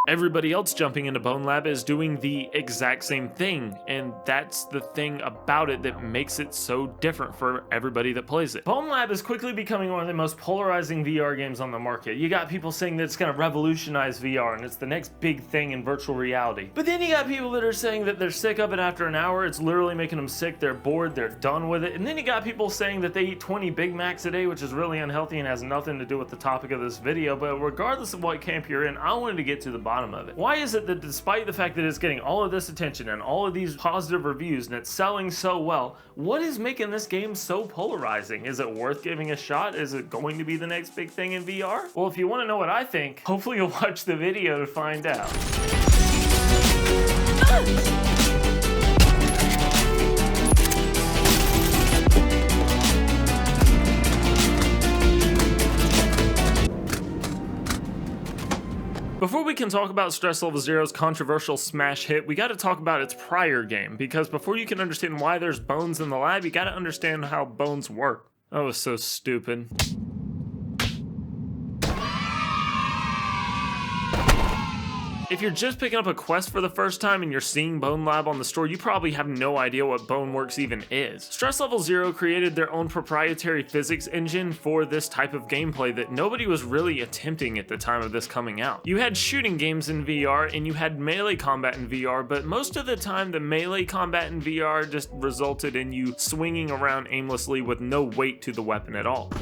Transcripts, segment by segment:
Everybody else jumping into Bonelab is doing the exact same thing, and that's the thing about it that makes it so different for everybody that plays it. Bonelab is quickly becoming one of the most polarizing VR games on the market. You got people saying that it's gonna revolutionize VR and it's the next big thing in virtual reality. But then you got people that are saying that they're sick of it after an hour, it's literally making them sick, they're bored, they're done with it. And then you got people saying that they eat 20 Big Macs a day, which is really unhealthy and has nothing to do with the topic of this video. But regardless of what camp you're in, I wanted to get to the bottom of it. Why is it that despite the fact that it's getting all of this attention and all of these positive reviews and it's selling so well, what is making this game so polarizing? Is it worth giving a shot? Is it going to be the next big thing in VR? Well, if you want to know what I think, hopefully you'll watch the video to find out. Before we can talk about Stress Level Zero's controversial smash hit, we gotta talk about its prior game, because before you can understand why there's bones in the lab, you gotta understand how bones work. That was so stupid. If you're just picking up a quest for the first time and you're seeing Bonelab on the store, you probably have no idea what Boneworks even is. Stress Level Zero created their own proprietary physics engine for this type of gameplay that nobody was really attempting at the time of this coming out. You had shooting games in VR and you had melee combat in VR, but most of the time the melee combat in VR just resulted in you swinging around aimlessly with no weight to the weapon at all.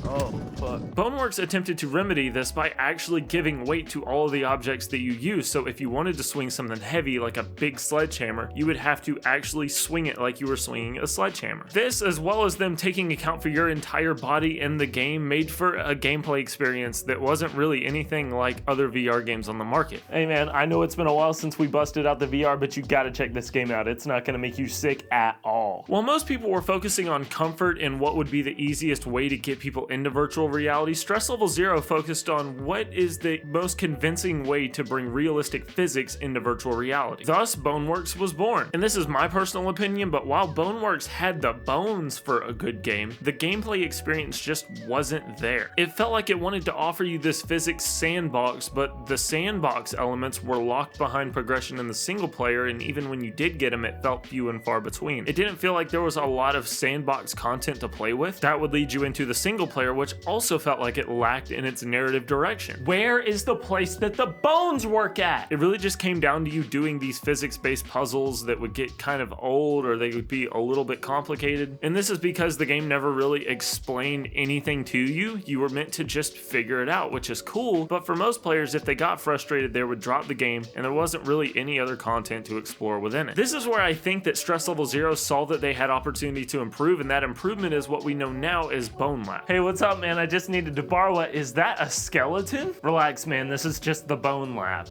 Oh, fuck. Boneworks attempted to remedy this by actually giving weight to all of the objects that you use, so if you wanted to swing something heavy like a big sledgehammer, you would have to actually swing it like you were swinging a sledgehammer. This, as well as them taking account for your entire body in the game, made for a gameplay experience that wasn't really anything like other VR games on the market. Hey man, I know it's been a while since we busted out the VR, but you gotta check this game out. It's not gonna make you sick at all. While most people were focusing on comfort and what would be the easiest way to get people into virtual reality, Stress Level Zero focused on what is the most convincing way to bring realistic physics into virtual reality. Thus, Boneworks was born. And this is my personal opinion, but while Boneworks had the bones for a good game, the gameplay experience just wasn't there. It felt like it wanted to offer you this physics sandbox, but the sandbox elements were locked behind progression in the single player, and even when you did get them, it felt few and far between. It didn't feel like there was a lot of sandbox content to play with. That would lead you into the single player, which also felt like it lacked in its narrative direction. Where is the place that the bones work at? It really just came down to you doing these physics-based puzzles that would get kind of old, or they would be a little bit complicated. And this is because the game never really explained anything to you. You were meant to just figure it out, which is cool, but for most players, if they got frustrated, they would drop the game, and there wasn't really any other content to explore within it. This is where I think that Stress Level Zero saw that they had opportunity to improve, and that improvement is what we know now as Bonelab. Hey, what's up, man? I just needed to borrow it. Is that a skeleton? Relax, man. This is just the Bonelab.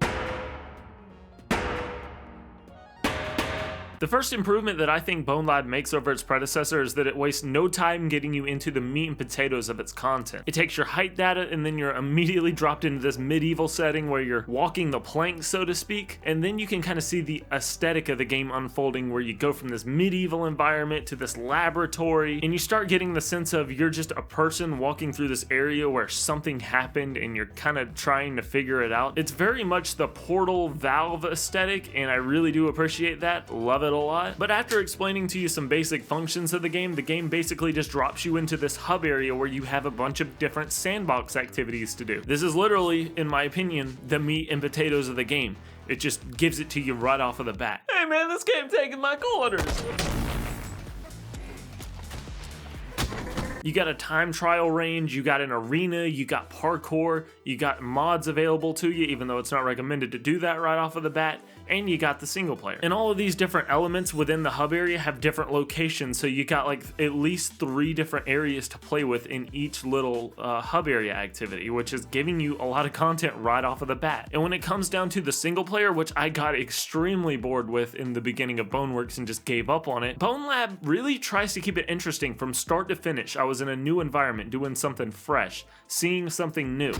The first improvement that I think Bonelab makes over its predecessor is that it wastes no time getting you into the meat and potatoes of its content. It takes your height data and then you're immediately dropped into this medieval setting where you're walking the plank, so to speak, and then you can kind of see the aesthetic of the game unfolding, where you go from this medieval environment to this laboratory, and you start getting the sense of you're just a person walking through this area where something happened and you're kind of trying to figure it out. It's very much the Portal Valve aesthetic, and I really do appreciate that. Love it a lot. But after explaining to you some basic functions of the game basically just drops you into this hub area where you have a bunch of different sandbox activities to do. This is literally, in my opinion, the meat and potatoes of the game. It just gives it to you right off of the bat. Hey man, this game taking my quarters. You got a time trial range, you got an arena, you got parkour, you got mods available to you, even though it's not recommended to do that right off of the bat, and you got the single player. And all of these different elements within the hub area have different locations, so you got like at least 3 different areas to play with in each little hub area activity, which is giving you a lot of content right off of the bat. And when it comes down to the single player, which I got extremely bored with in the beginning of Boneworks and just gave up on it, Bonelab really tries to keep it interesting from start to finish. I was in a new environment, doing something fresh, seeing something new.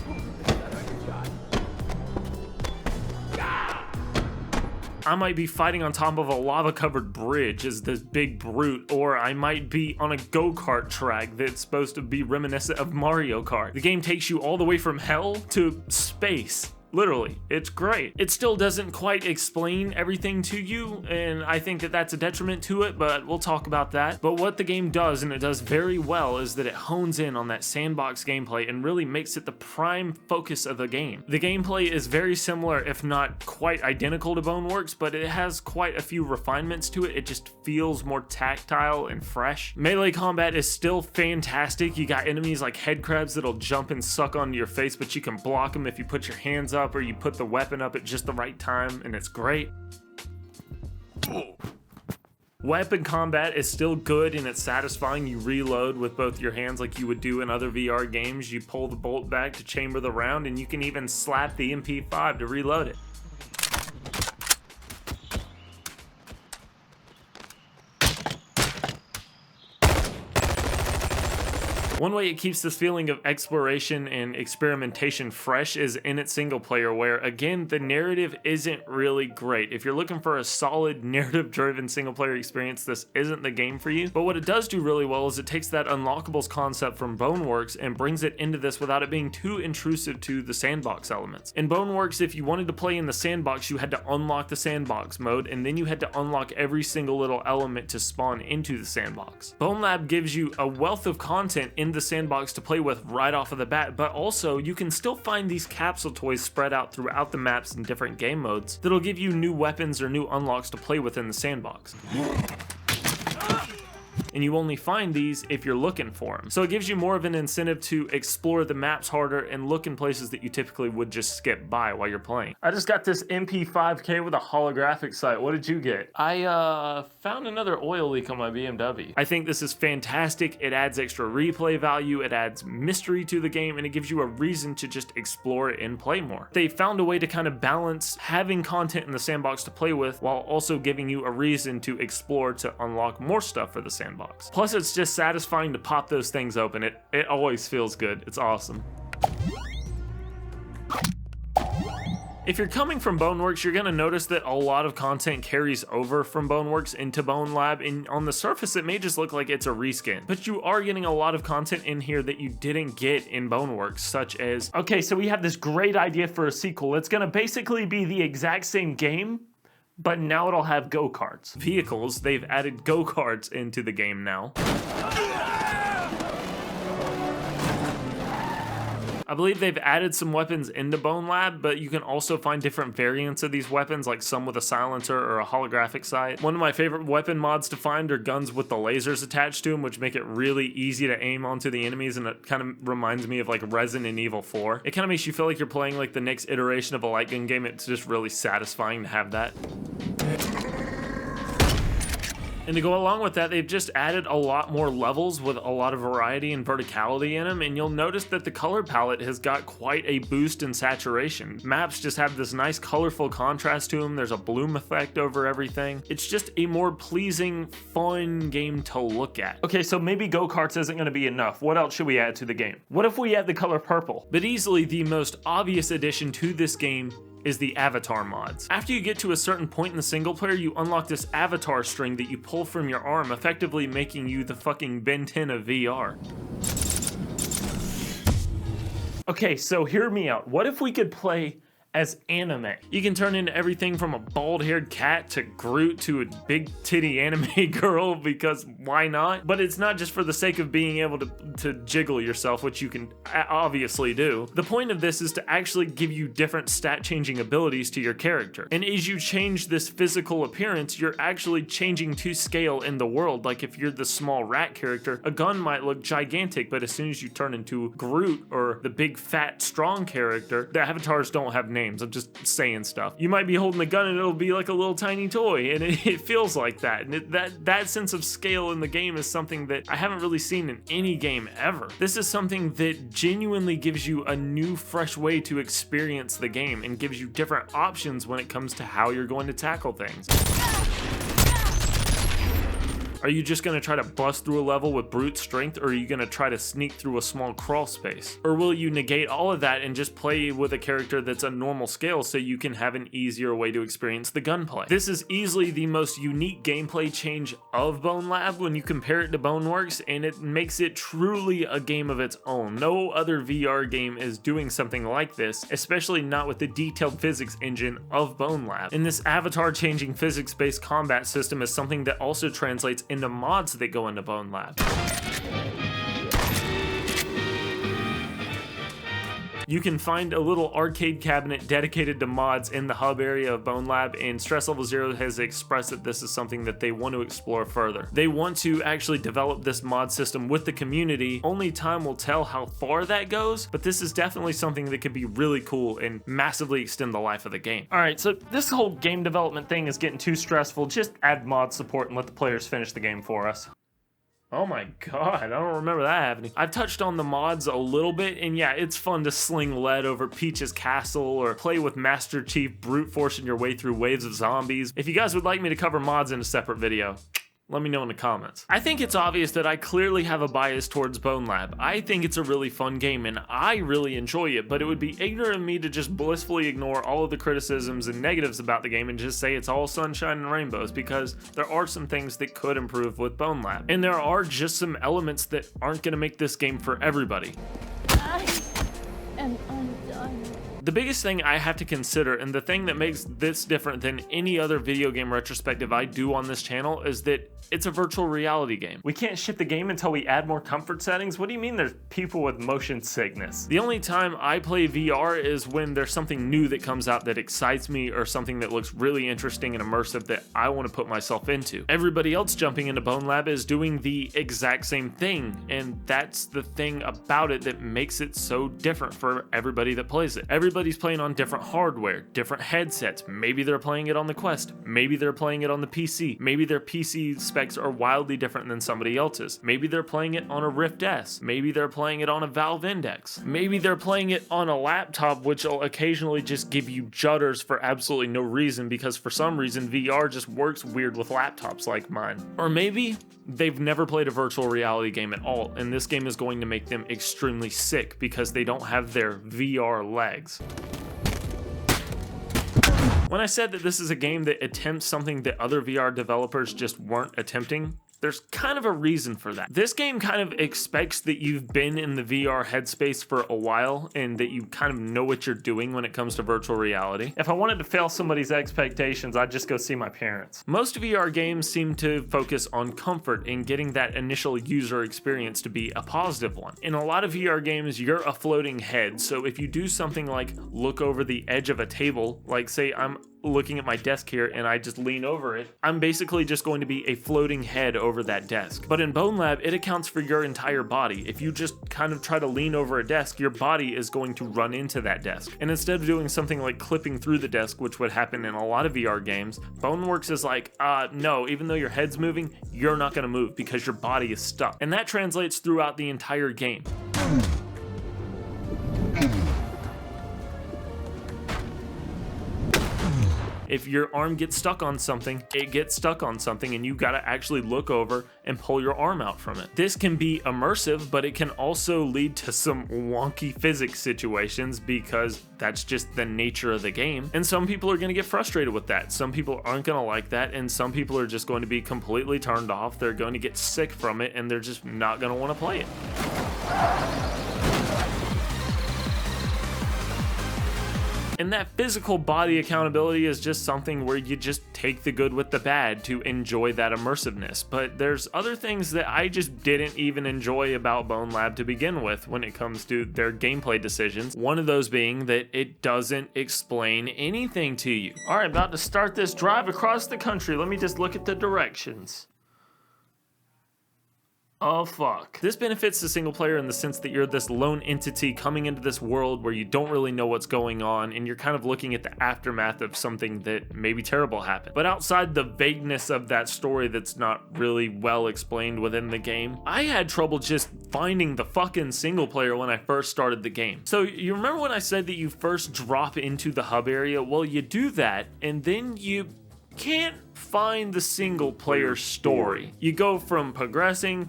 I might be fighting on top of a lava-covered bridge as this big brute, or I might be on a go-kart track that's supposed to be reminiscent of Mario Kart. The game takes you all the way from hell to space. Literally, it's great. It still doesn't quite explain everything to you, and I think that that's a detriment to it, but we'll talk about that. But what the game does, and it does very well, is that it hones in on that sandbox gameplay and really makes it the prime focus of the game. The gameplay is very similar, if not quite identical to Boneworks, but it has quite a few refinements to it. It just feels more tactile and fresh. Melee combat is still fantastic. You got enemies like head crabs that'll jump and suck onto your face, but you can block them if you put your hands up or you put the weapon up at just the right time, and it's great. Weapon combat is still good and it's satisfying. You reload with both your hands like you would do in other VR games. You pull the bolt back to chamber the round, and you can even slap the MP5 to reload it. One way it keeps this feeling of exploration and experimentation fresh is in its single player, where again, the narrative isn't really great. If you're looking for a solid narrative driven single player experience, this isn't the game for you. But what it does do really well is it takes that unlockables concept from Boneworks and brings it into this without it being too intrusive to the sandbox elements. In Boneworks, if you wanted to play in the sandbox, you had to unlock the sandbox mode, and then you had to unlock every single little element to spawn into the sandbox. Bonelab gives you a wealth of content in the sandbox to play with right off of the bat, but also you can still find these capsule toys spread out throughout the maps in different game modes that'll give you new weapons or new unlocks to play with in the sandbox. And you only find these if you're looking for them. So it gives you more of an incentive to explore the maps harder and look in places that you typically would just skip by while you're playing. I just got this MP5K with a holographic sight. What did you get? I found another oil leak on my BMW. I think this is fantastic. It adds extra replay value, it adds mystery to the game, and it gives you a reason to just explore it and play more. They found a way to kind of balance having content in the sandbox to play with while also giving you a reason to explore to unlock more stuff for the sandbox. Plus, it's just satisfying to pop those things open. It always feels good. It's awesome. If you're coming from Boneworks, you're gonna notice that a lot of content carries over from Boneworks into Bonelab, and on the surface it may just look like it's a reskin, but you are getting a lot of content in here that you didn't get in Boneworks, such as, okay, so we have this great idea for a sequel. It's gonna basically be the exact same game, but now it'll have go-karts. Vehicles, they've added go-karts into the game now. I believe they've added some weapons into Bonelab, but you can also find different variants of these weapons, like some with a silencer or a holographic sight. One of my favorite weapon mods to find are guns with the lasers attached to them, which make it really easy to aim onto the enemies, and it kind of reminds me of like Resident Evil 4. It kind of makes you feel like you're playing like the next iteration of a light gun game. It's just really satisfying to have that. And to go along with that, they've just added a lot more levels with a lot of variety and verticality in them, and you'll notice that the color palette has got quite a boost in saturation. Maps just have this nice colorful contrast to them. There's a bloom effect over everything. It's just a more pleasing, fun game to look at. Okay, so maybe go-karts isn't gonna be enough. What else should we add to the game? What if we add the color purple? But easily the most obvious addition to this game is the avatar mods. After you get to a certain point in the single player, you unlock this avatar string that you pull from your arm, effectively making you the fucking Ben 10 of VR. Okay, so hear me out. What if we could play as anime? You can turn into everything from a bald-haired cat to Groot to a big titty anime girl, because why not? But it's not just for the sake of being able to jiggle yourself, which you can obviously do. The point of this is to actually give you different stat-changing abilities to your character. And as you change this physical appearance, you're actually changing to scale in the world. Like if you're the small rat character, a gun might look gigantic, but as soon as you turn into Groot or the big fat strong character, the avatars don't have names. I'm just saying stuff. You might be holding a gun and it'll be like a little tiny toy, and it feels like that. And that sense of scale in the game is something that I haven't really seen in any game ever. This is something that genuinely gives you a new, fresh way to experience the game and gives you different options when it comes to how you're going to tackle things. Are you just gonna try to bust through a level with brute strength, or are you gonna try to sneak through a small crawl space? Or will you negate all of that and just play with a character that's a normal scale so you can have an easier way to experience the gunplay? This is easily the most unique gameplay change of Bonelab when you compare it to Boneworks, and it makes it truly a game of its own. No other VR game is doing something like this, especially not with the detailed physics engine of Bonelab. And this avatar changing physics-based combat system is something that also translates into mods that go into Bonelab. You can find a little arcade cabinet dedicated to mods in the hub area of Bonelab, and Stress Level Zero has expressed that this is something that they want to explore further. They want to actually develop this mod system with the community. Only time will tell how far that goes, but this is definitely something that could be really cool and massively extend the life of the game. Alright, so this whole game development thing is getting too stressful. Just add mod support and let the players finish the game for us. Oh my god, I don't remember that happening. I've touched on the mods a little bit, and yeah, it's fun to sling lead over Peach's castle or play with Master Chief brute forcing your way through waves of zombies. If you guys would like me to cover mods in a separate video, let me know in the comments. I think it's obvious that I clearly have a bias towards Bonelab. I think it's a really fun game and I really enjoy it, but it would be ignorant of me to just blissfully ignore all of the criticisms and negatives about the game and just say it's all sunshine and rainbows, because there are some things that could improve with Bonelab. And there are just some elements that aren't gonna make this game for everybody. I am undone. The biggest thing I have to consider, and the thing that makes this different than any other video game retrospective I do on this channel, is that it's a virtual reality game. We can't ship the game until we add more comfort settings? What do you mean there's people with motion sickness? The only time I play VR is when there's something new that comes out that excites me, or something that looks really interesting and immersive that I want to put myself into. Everybody else jumping into Bonelab is doing the exact same thing, and that's the thing about it that makes it so different for everybody that plays it. Everybody's playing on different hardware, different headsets. Maybe they're playing it on the Quest. Maybe they're playing it on the PC. Maybe their PC specs are wildly different than somebody else's. Maybe they're playing it on a Rift S. Maybe they're playing it on a Valve Index. Maybe they're playing it on a laptop, which will occasionally just give you judders for absolutely no reason, because for some reason VR just works weird with laptops like mine. Or maybe they've never played a virtual reality game at all, and this game is going to make them extremely sick because they don't have their VR legs. When I said that this is a game that attempts something that other VR developers just weren't attempting, there's kind of a reason for that. This game kind of expects that you've been in the VR headspace for a while and that you kind of know what you're doing when it comes to virtual reality. If I wanted to fail somebody's expectations, I'd just go see my parents. Most VR games seem to focus on comfort and getting that initial user experience to be a positive one. In a lot of VR games, you're a floating head, so if you do something like look over the edge of a table, like say I'm looking at my desk here and I just lean over it, I'm basically just going to be a floating head over that desk. But in Bonelab, it accounts for your entire body. If you just kind of try to lean over a desk, your body is going to run into that desk. And instead of doing something like clipping through the desk, which would happen in a lot of VR games, Boneworks is like, no, even though your head's moving, you're not gonna move because your body is stuck. And that translates throughout the entire game. If your arm gets stuck on something, it gets stuck on something and you gotta actually look over and pull your arm out from it. This can be immersive, but it can also lead to some wonky physics situations because that's just the nature of the game. And some people are gonna get frustrated with that. Some people aren't gonna like that, and some people are just going to be completely turned off. They're going to get sick from it and they're just not gonna wanna play it. And that physical body accountability is just something where you just take the good with the bad to enjoy that immersiveness. But there's other things that I just didn't even enjoy about Bonelab to begin with when it comes to their gameplay decisions. One of those being that it doesn't explain anything to you. All right, about to start this drive across the country. Let me just look at the directions. Oh fuck. This benefits the single player in the sense that you're this lone entity coming into this world where you don't really know what's going on, and you're kind of looking at the aftermath of something that maybe terrible happened. But outside the vagueness of that story that's not really well explained within the game, I had trouble just finding the fucking single player when I first started the game. So you remember when I said that you first drop into the hub area? Well, you do that, and then you can't find the single player story. You go from progressing,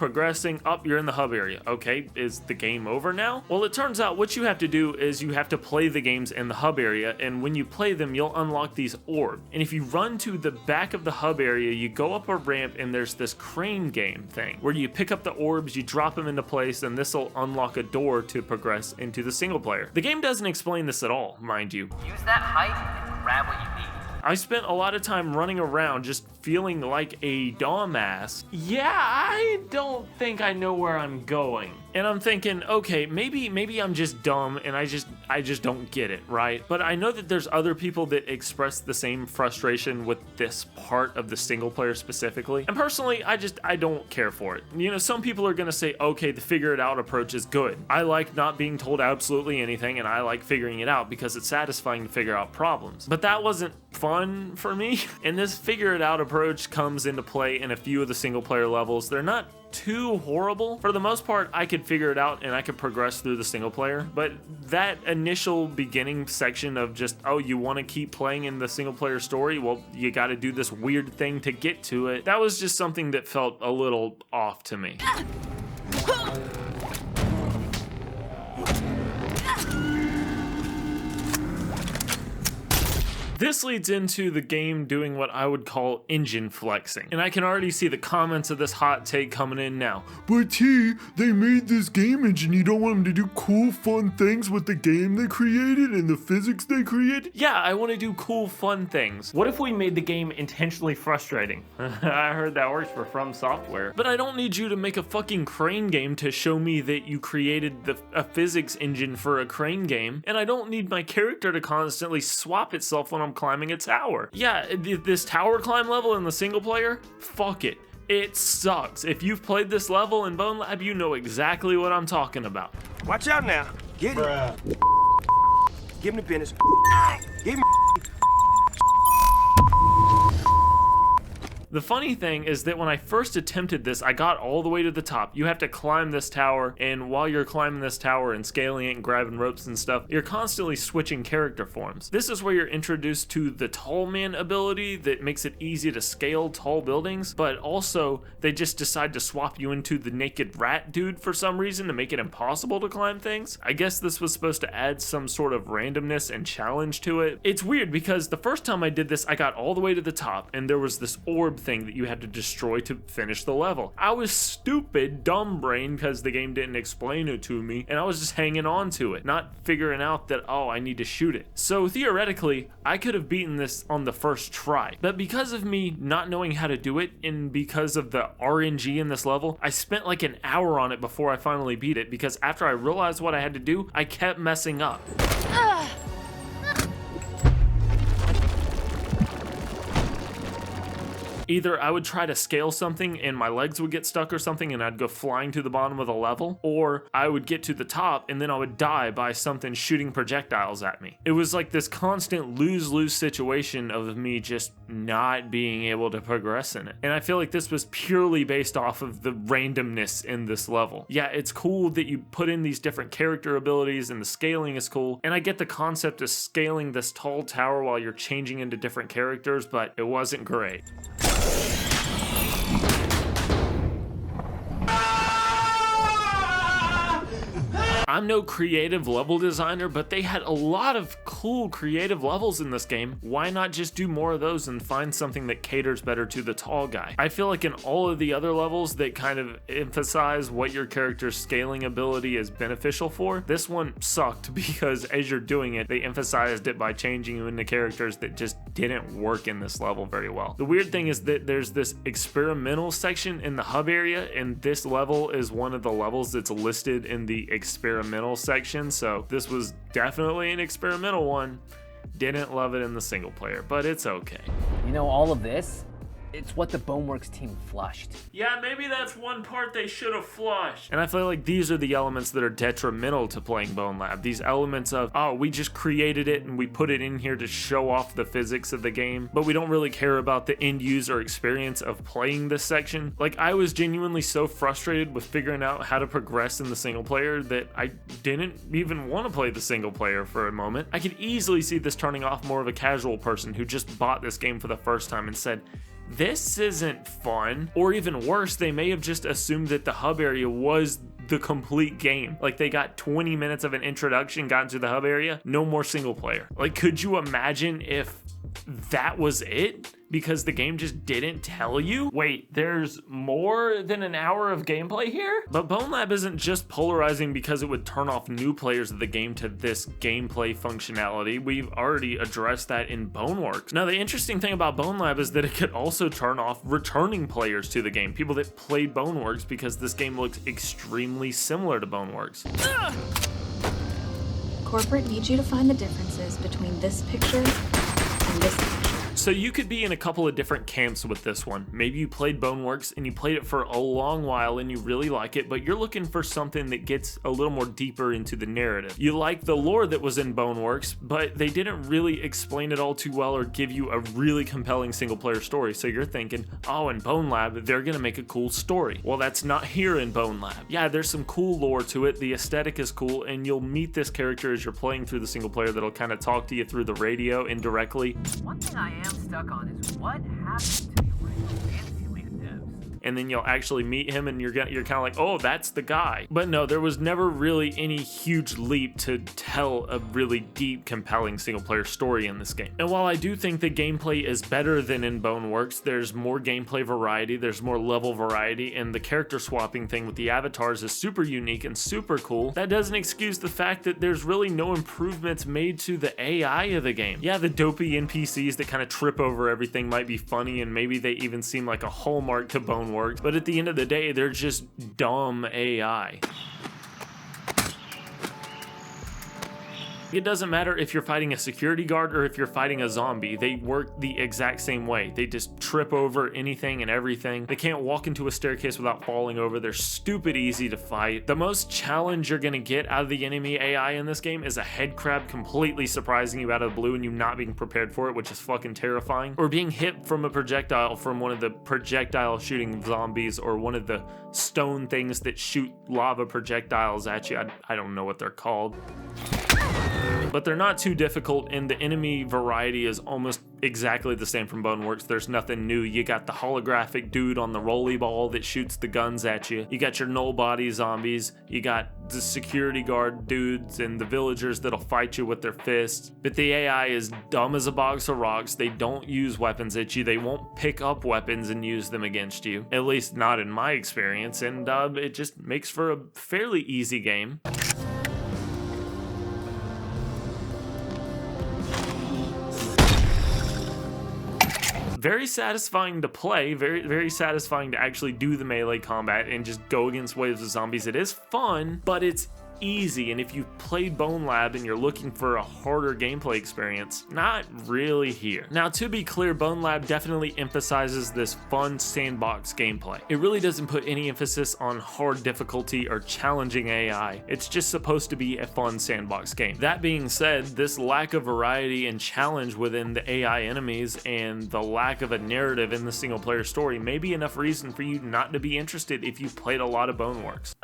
up, you're in the hub area. Okay, is the game over now? Well, it turns out what you have to do is you have to play the games in the hub area, and when you play them, you'll unlock these orbs. And if you run to the back of the hub area, you go up a ramp and there's this crane game thing where you pick up the orbs, you drop them into place, and this will unlock a door to progress into the single player. The game doesn't explain this at all, mind you. Use that height and grab what you need. I spent a lot of time running around just feeling like a dumbass. Yeah, I don't think I know where I'm going. And I'm thinking, okay, maybe I'm just dumb and I just don't get it, right? But I know that there's other people that express the same frustration with this part of the single player specifically. And personally, I don't care for it. You know, some people are gonna say, okay, the figure it out approach is good. I like not being told absolutely anything, and I like figuring it out because it's satisfying to figure out problems. But that wasn't fun for me. And this figure it out approach comes into play in a few of the single player levels. They're not too horrible. For the most part, I could figure it out and I could progress through the single player. But that initial beginning section of just, oh, you want to keep playing in the single player story? Well, you got to do this weird thing to get to it. That was just something that felt a little off to me. This leads into the game doing what I would call engine flexing. And I can already see the comments of this hot take coming in now. But T, they made this game engine. You don't want them to do cool, fun things with the game they created and the physics they created? Yeah, I want to do cool, fun things. What if we made the game intentionally frustrating? I heard that works for From Software. But I don't need you to make a fucking crane game to show me that you created a physics engine for a crane game. And I don't need my character to constantly swap itself when I'm climbing a tower. Yeah, this tower climb level in the single player, fuck it. It sucks. If you've played this level in Bonelab, you know exactly what I'm talking about. Watch out now. Get him. Give him the business. Give him. The funny thing is that when I first attempted this, I got all the way to the top. You have to climb this tower, and while you're climbing this tower and scaling it and grabbing ropes and stuff, you're constantly switching character forms. This is where you're introduced to the tall man ability that makes it easy to scale tall buildings, but also they just decide to swap you into the naked rat dude for some reason to make it impossible to climb things. I guess this was supposed to add some sort of randomness and challenge to it. It's weird because the first time I did this, I got all the way to the top, and there was this orb thing that you had to destroy to finish the level. I was stupid, dumb brain, because the game didn't explain it to me, and I was just hanging on to it, not figuring out that, oh, I need to shoot it. So theoretically, I could have beaten this on the first try, but because of me not knowing how to do it, and because of the RNG in this level, I spent like an hour on it before I finally beat it, because after I realized what I had to do, I kept messing up. Either I would try to scale something and my legs would get stuck or something and I'd go flying to the bottom of the level, or I would get to the top and then I would die by something shooting projectiles at me. It was like this constant lose-lose situation of me just not being able to progress in it. And I feel like this was purely based off of the randomness in this level. Yeah, it's cool that you put in these different character abilities and the scaling is cool. And I get the concept of scaling this tall tower while you're changing into different characters, but it wasn't great. I'm no creative level designer, but they had a lot of cool creative levels in this game. Why not just do more of those and find something that caters better to the tall guy? I feel like in all of the other levels that kind of emphasize what your character's scaling ability is beneficial for, this one sucked because as you're doing it, they emphasized it by changing you into characters that just didn't work in this level very well. The weird thing is that there's this experimental section in the hub area, and this level is one of the levels that's listed in the experimental section, so this was definitely an experimental one. Didn't love it in the single player, but it's okay. You know all of this? It's what the Boneworks team flushed. Yeah, maybe that's one part they should have flushed. And I feel like these are the elements that are detrimental to playing Bonelab. These elements of, oh, we just created it and we put it in here to show off the physics of the game, but we don't really care about the end user experience of playing this section. Like, I was genuinely so frustrated with figuring out how to progress in the single player that I didn't even want to play the single player for a moment. I could easily see this turning off more of a casual person who just bought this game for the first time and said, this isn't fun. Or even worse, they may have just assumed that the hub area was the complete game. Like, they got 20 minutes of an introduction, got into the hub area, no more single player. Like, could you imagine if that was it? Because the game just didn't tell you? Wait, there's more than an hour of gameplay here? But Bonelab isn't just polarizing because it would turn off new players of the game to this gameplay functionality. We've already addressed that in Boneworks. Now, the interesting thing about Bonelab is that it could also turn off returning players to the game, people that played Boneworks, because this game looks extremely similar to Boneworks. Corporate needs you to find the differences between this picture and this picture. So you could be in a couple of different camps with this one. Maybe you played Boneworks and you played it for a long while and you really like it, but you're looking for something that gets a little more deeper into the narrative. You like the lore that was in Boneworks, but they didn't really explain it all too well or give you a really compelling single player story. So you're thinking, oh, in Bonelab, they're gonna make a cool story. Well, that's not here in Bonelab. Yeah, there's some cool lore to it. The aesthetic is cool, and you'll meet this character as you're playing through the single player that'll kind of talk to you through the radio indirectly. One thing I am stuck on is what happened to the original Fantasyland devs. And then you'll actually meet him and you're kind of like, oh, that's the guy. But no, there was never really any huge leap to tell a really deep, compelling single player story in this game. And while I do think the gameplay is better than in Boneworks, there's more gameplay variety, there's more level variety, and the character swapping thing with the avatars is super unique and super cool. That doesn't excuse the fact that there's really no improvements made to the AI of the game. Yeah, the dopey NPCs that kind of trip over everything might be funny, and maybe they even seem like a hallmark to Boneworks, but at the end of the day, they're just dumb AI. It doesn't matter if you're fighting a security guard or if you're fighting a zombie. They work the exact same way. They just trip over anything and everything. They can't walk into a staircase without falling over. They're stupid easy to fight. The most challenge you're gonna get out of the enemy AI in this game is a head crab completely surprising you out of the blue and you not being prepared for it, which is fucking terrifying. Or being hit from a projectile from one of the projectile shooting zombies, or one of the stone things that shoot lava projectiles at you. I don't know what they're called. But they're not too difficult, and the enemy variety is almost exactly the same from Boneworks. There's nothing new. You got the holographic dude on the rolly ball that shoots the guns at you. You got your null body zombies. You got the security guard dudes and the villagers that'll fight you with their fists. But the AI is dumb as a box of rocks. They don't use weapons at you. They won't pick up weapons and use them against you. At least not in my experience, and it just makes for a fairly easy game. Very satisfying to play, very satisfying to actually do the melee combat and just go against waves of zombies. It is fun, but it's easy, and if you've played Bonelab and you're looking for a harder gameplay experience, not really here. Now, to be clear, Bonelab definitely emphasizes this fun sandbox gameplay. It really doesn't put any emphasis on hard difficulty or challenging AI. It's just supposed to be a fun sandbox game. That being said, this lack of variety and challenge within the AI enemies and the lack of a narrative in the single player story may be enough reason for you not to be interested if you've played a lot of Boneworks.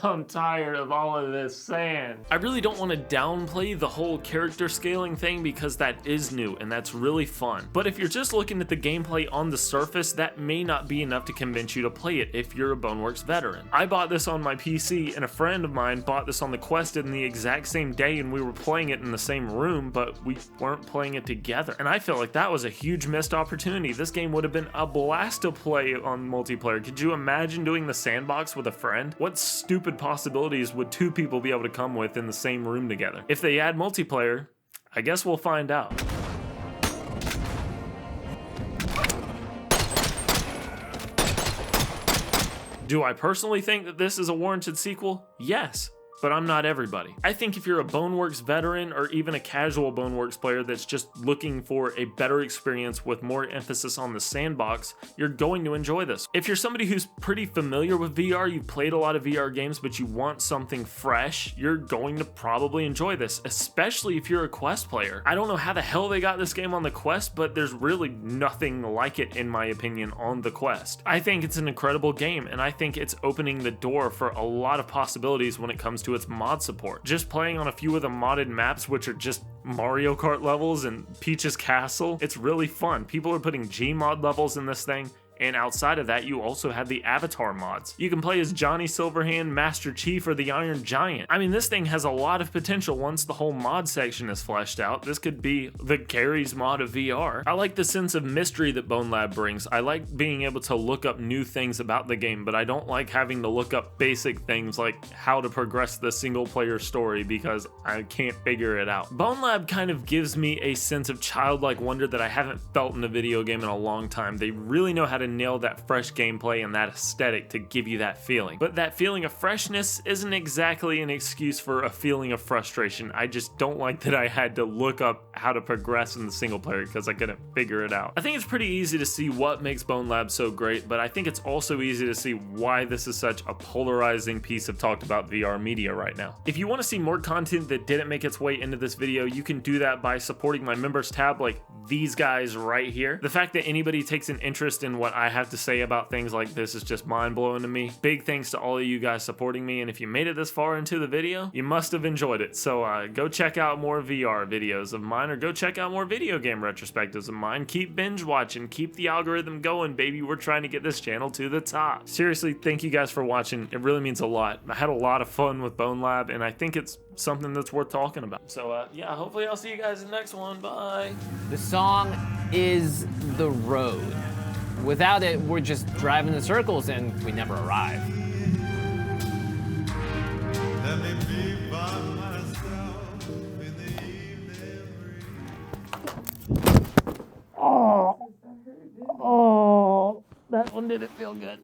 I'm tired of all of this sand. I really don't want to downplay the whole character scaling thing because that is new and that's really fun. But if you're just looking at the gameplay on the surface, that may not be enough to convince you to play it if you're a Boneworks veteran. I bought this on my PC and a friend of mine bought this on the Quest in the exact same day, and we were playing it in the same room, but we weren't playing it together. And I feel like that was a huge missed opportunity. This game would have been a blast to play on multiplayer. Could you imagine doing the sandbox with a friend? What stupid possibilities would two people be able to come with in the same room together? If they add multiplayer, I guess we'll find out. Do I personally think that this is a warranted sequel? Yes. but I'm not everybody. I think if you're a Boneworks veteran or even a casual Boneworks player that's just looking for a better experience with more emphasis on the sandbox, you're going to enjoy this. If you're somebody who's pretty familiar with VR, you've played a lot of VR games, but you want something fresh, you're going to probably enjoy this, especially if you're a Quest player. I don't know how the hell they got this game on the Quest, but there's really nothing like it in my opinion on the Quest. I think it's an incredible game, and I think it's opening the door for a lot of possibilities when it comes to its mod support. Just playing on a few of the modded maps, which are just Mario Kart levels and Peach's Castle, it's really fun. People are putting Gmod levels in this thing. And outside of that, you also have the avatar mods. You can play as Johnny Silverhand, Master Chief, or the Iron Giant. I mean, this thing has a lot of potential once the whole mod section is fleshed out. This could be the Gary's mod of VR. I like the sense of mystery that Bonelab brings. I like being able to look up new things about the game, but I don't like having to look up basic things like how to progress the single player story because I can't figure it out. Bonelab kind of gives me a sense of childlike wonder that I haven't felt in a video game in a long time. They really know how to nail that fresh gameplay and that aesthetic to give you that feeling. But that feeling of freshness isn't exactly an excuse for a feeling of frustration. I just don't like that I had to look up how to progress in the single player because I couldn't figure it out. I think it's pretty easy to see what makes Bonelab so great, but I think it's also easy to see why this is such a polarizing piece of talked about VR media right now. If you want to see more content that didn't make its way into this video, you can do that by supporting my members tab like these guys right here. The fact that anybody takes an interest in what I have to say about things like this is just mind-blowing to me. Big thanks to all of you guys supporting me, and if you made it this far into the video, you must have enjoyed it. So go check out more VR videos of mine, or go check out more video game retrospectives of mine. Keep binge watching, keep the algorithm going, baby. We're trying to get this channel to the top. Seriously, thank you guys for watching. It really means a lot. I had a lot of fun with Bonelab, and I think it's something that's worth talking about. So yeah, hopefully I'll see you guys in the next one. Bye. The song is The Road. Without it, we're just driving in circles and we never arrive. Let me be by myself in the evening. Oh, that one didn't feel good.